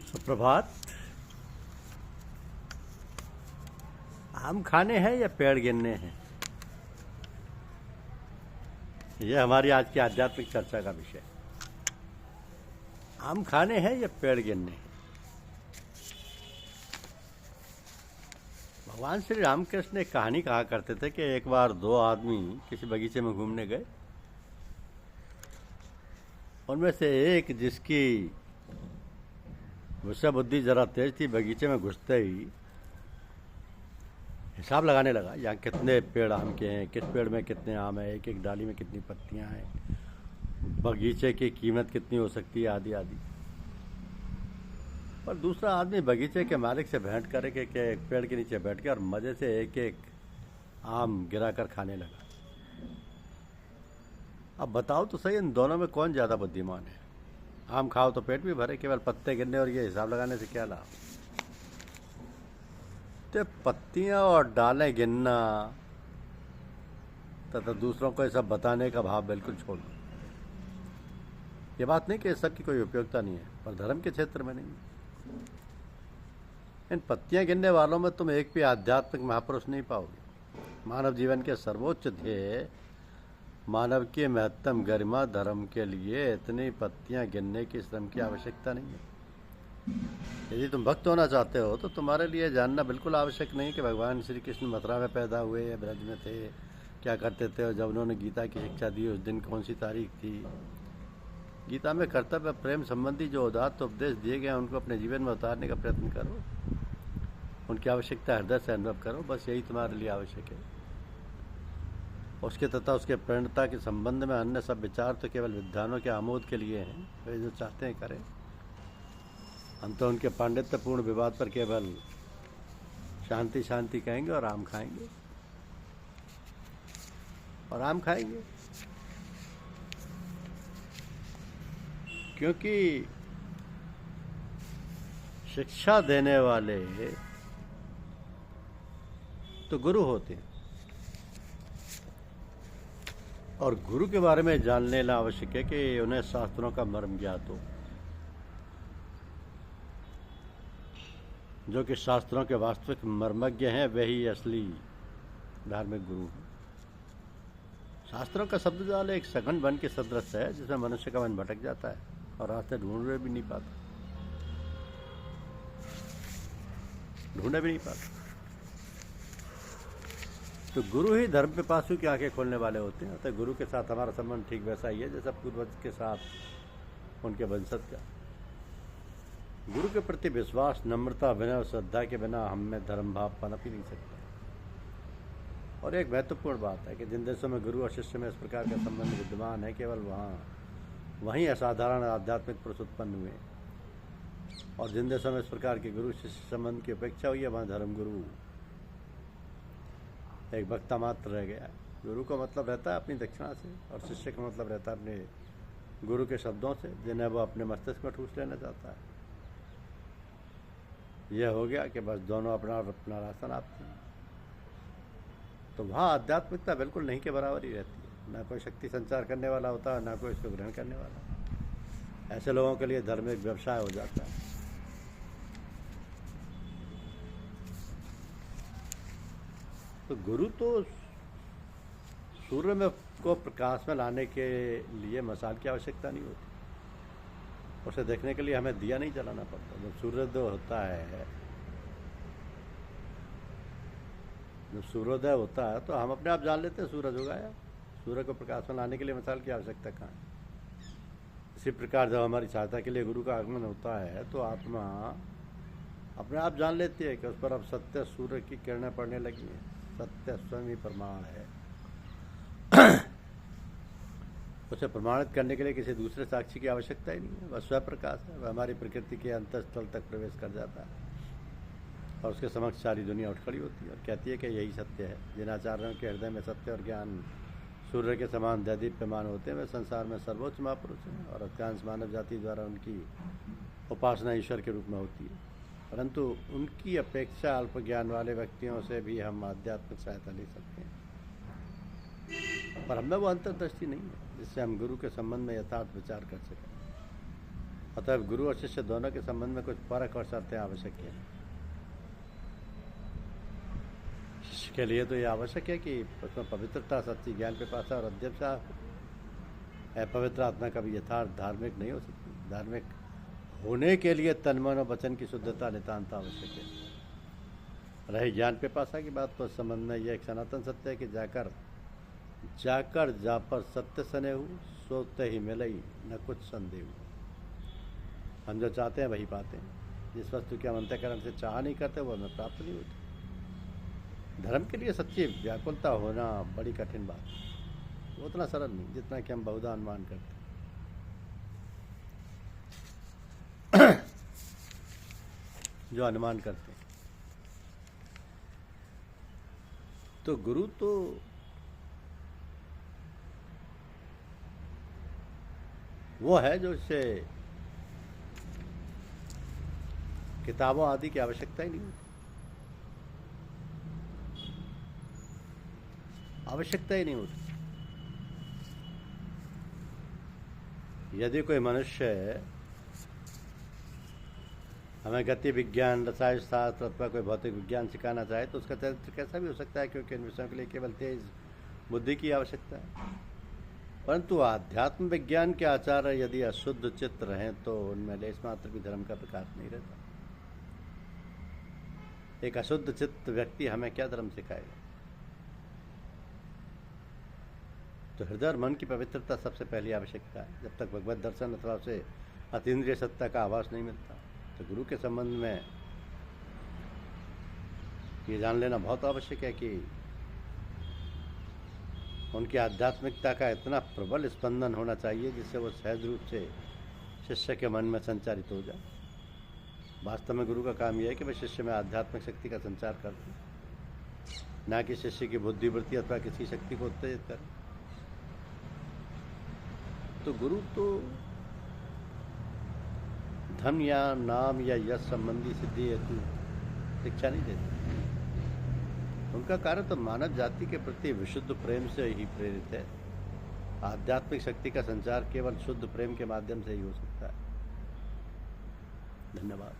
सुप्रभात। आम खाने हैं या पेड़ गिनने हैं, यह हमारी आज की आध्यात्मिक चर्चा का विषय। आम खाने हैं या पेड़ गिनने हैं। भगवान श्री रामकृष्ण एक कहानी कहा करते थे कि एक बार दो आदमी किसी बगीचे में घूमने गए। उनमें से एक, जिसकी विषय बुद्धि जरा तेज थी, बगीचे में घुसते ही हिसाब लगाने लगा, यहाँ कितने पेड़ आम के हैं, किस पेड़ में कितने आम हैं, एक एक डाली में कितनी पत्तियां हैं, बगीचे की कीमत कितनी हो सकती है, आदि आदि। पर दूसरा आदमी बगीचे के मालिक से भेंट करे कि एक पेड़ के नीचे बैठ के और मजे से एक एक आम गिरा कर खाने लगा। अब बताओ तो सही, इन दोनों में कौन ज़्यादा बुद्धिमान है। आम खाओ तो पेट भी भरे, केवल पत्ते गिनने और ये हिसाब लगाने से क्या लाभ। तो पत्तियां और डालें गिनना तथा दूसरों को ये सब बताने का भाव बिल्कुल छोड़ दो। ये बात नहीं कि इस सब की कोई उपयोगिता नहीं है, पर धर्म के क्षेत्र में नहीं। इन पत्तियां गिनने वालों में तुम एक भी आध्यात्मिक महापुरुष नहीं पाओगे। मानव जीवन के सर्वोच्च ध्येय, मानव की महत्तम गरिमा, धर्म के लिए इतनी पत्तियां गिनने की श्रम की आवश्यकता नहीं है। यदि तुम भक्त होना चाहते हो तो तुम्हारे लिए जानना बिल्कुल आवश्यक नहीं कि भगवान श्री कृष्ण मथुरा में पैदा हुए या ब्रज में थे, क्या करते थे, और जब उन्होंने गीता की शिक्षा दी उस दिन कौन सी तारीख थी। गीता में कर्तव्य प्रेम संबंधी जो उदात्त उपदेश दिए गए हैं उनको अपने जीवन में उतारने का प्रयत्न करो, उनकी आवश्यकता हृदय से अनुभव करो। बस यही तुम्हारे लिए आवश्यक है। उसके तथा उसके प्रेरणता के संबंध में अन्य सब विचार तो केवल विद्वानों के आमोद के लिए हैं। वे जो चाहते हैं करें। हम तो उनके पांडित्यपूर्ण विवाद पर केवल शांति शांति कहेंगे और आम खाएंगे और आम खाएंगे, क्योंकि शिक्षा देने वाले तो गुरु होते हैं और गुरु के बारे में जान लेना आवश्यक है कि उन्हें शास्त्रों का मर्म ज्ञात हो। जो कि शास्त्रों के वास्तविक मर्मज्ञ हैं, वे ही असली धार्मिक गुरु हैं। शास्त्रों का शब्द जाल एक सघन वन के सदृश है, जिसमें मनुष्य का मन भटक जाता है और रास्ते ढूंढने भी नहीं पाता। तो गुरु ही धर्म पिपासु की आंखें खोलने वाले होते हैं। अतः गुरु के साथ हमारा संबंध ठीक वैसा ही है जैसा पूर्वज के साथ उनके वंशज का। गुरु के प्रति विश्वास, नम्रता, विनय और श्रद्धा के बिना हम में धर्म भाव पनप ही नहीं सकता। और एक महत्वपूर्ण बात है कि जिन देशों में गुरु और शिष्य में इस प्रकार का संबंध विद्यमान है, केवल वहीं असाधारण आध्यात्मिक पुरुष उत्पन्न हुए। और जिन देशों में इस प्रकार के गुरु शिष्य संबंध की उपेक्षा हुई है, वहाँ धर्मगुरु एक वक्ता मात्र रह गया। गुरु का मतलब रहता है अपनी दक्षिणा से, और शिष्य का मतलब रहता है अपने गुरु के शब्दों से, जिन्हें वो अपने मस्तिष्क में ठूस लेना चाहता है। यह हो गया कि बस दोनों अपना रास्ता नापते हैं। तो वहाँ आध्यात्मिकता बिल्कुल नहीं के बराबर ही रहती है। ना कोई शक्ति संचार करने वाला होता है, ना कोई इसको ग्रहण करने वाला। ऐसे लोगों के लिए धर्म एक व्यवसाय हो जाता है। तो गुरु तो सूर्य में को प्रकाश में लाने के लिए मसाल की आवश्यकता नहीं होती। उसे देखने के लिए हमें दिया नहीं जलाना पड़ता। जब सूर्योदय होता है तो हम अपने आप जान लेते हैं सूरज उगाया। सूर्य को प्रकाश में लाने के लिए मसाल की आवश्यकता कहाँ है। इसी प्रकार जब हमारी सहायता के लिए गुरु का आगमन होता है तो आत्मा अपने आप जान लेती है कि उस पर अब सत्य सूर्य की किरणें पड़ने लगी हैं। सत्य स्वयं ही प्रमाण है। उसे प्रमाणित करने के लिए किसी दूसरे साक्षी की आवश्यकता ही नहीं है। वह स्वयं प्रकाश है। वह हमारी प्रकृति के अंतस्थल तक प्रवेश कर जाता है और उसके समक्ष सारी दुनिया उठ खड़ी होती है और कहती है कि यही सत्य है। जिन आचार्यों के हृदय में सत्य और ज्ञान सूर्य के समान दैदीप्यमान होते हैं, वे संसार में सर्वोच्च महापुरुष हैं और अधिकांश मानव जाति द्वारा उनकी उपासना ईश्वर के रूप में होती है। परंतु उनकी अपेक्षा अल्प ज्ञान वाले व्यक्तियों से भी हम आध्यात्मिक सहायता ले सकते हैं, पर हमें वो अंतर्दृष्टि नहीं है जिससे हम गुरु के संबंध में यथार्थ विचार कर सकें। अतः गुरु और शिष्य दोनों के संबंध में कुछ परख और शर्तें आवश्यक है। शिष्य के लिए तो ये आवश्यक है कि उसमें पवित्रता, सच्ची ज्ञान पिपासा और अध्यक्षा है। अपवित्र आत्मा कभी यथार्थ धार्मिक नहीं हो सकती। धार्मिक होने के लिए तन मन और वचन की शुद्धता नितांत आवश्यक है। रही ज्ञान पिपासा की बात, तो संबंध में यह एक सनातन सत्य है कि जाकर जा पर सत्य सने हूँ, सोते ही मिले न कुछ संदेह। हम जो चाहते हैं वही पाते हैं। जिस वस्तु की हम अंतःकरण से चाह नहीं करते वो हमें प्राप्त नहीं होती। धर्म के लिए सच्ची व्याकुलता होना बड़ी कठिन बात है। वो उतना सरल नहीं जितना कि हम बहुधा अनुमान करते हैं। जो अनुमान करते हैं, तो गुरु तो वो है जो इससे किताबों आदि की आवश्यकता ही नहीं होती। आवश्यकता ही नहीं होती। यदि कोई मनुष्य हमें गति विज्ञान, रसायन शास्त्र अथवा कोई भौतिक विज्ञान सिखाना चाहे तो उसका चरित्र कैसा भी हो सकता है, क्योंकि इन विषयों के लिए केवल तेज बुद्धि की आवश्यकता है। परंतु आध्यात्म विज्ञान के आचार्य यदि अशुद्ध चित्त रहें तो उनमें लेश मात्र भी धर्म का प्रकाश नहीं रहता। एक अशुद्ध चित्त व्यक्ति हमें क्या धर्म सिखाएगा? तो हृदय और मन की पवित्रता सबसे पहली आवश्यकता है। जब तक भगवत दर्शन अथवा उसे अतीन्द्रिय सत्ता का आभास नहीं मिलता, तो गुरु के संबंध में ये जान लेना बहुत आवश्यक है कि उनकी आध्यात्मिकता का इतना प्रबल स्पंदन होना चाहिए जिससे वो सहज रूप से शिष्य के मन में संचारित हो जाए। वास्तव में गुरु का काम यह है कि वह शिष्य में आध्यात्मिक शक्ति का संचार करते, ना कि शिष्य की बुद्धिवृत्ति अथवा किसी शक्ति को उत्तेजित करें। तो गुरु तो धन या नाम या यश संबंधी सिद्धि हेतु शिक्षा नहीं देते। उनका कार्य तो मानव जाति के प्रति विशुद्ध प्रेम से ही प्रेरित है। आध्यात्मिक शक्ति का संचार केवल शुद्ध प्रेम के माध्यम से ही हो सकता है। धन्यवाद।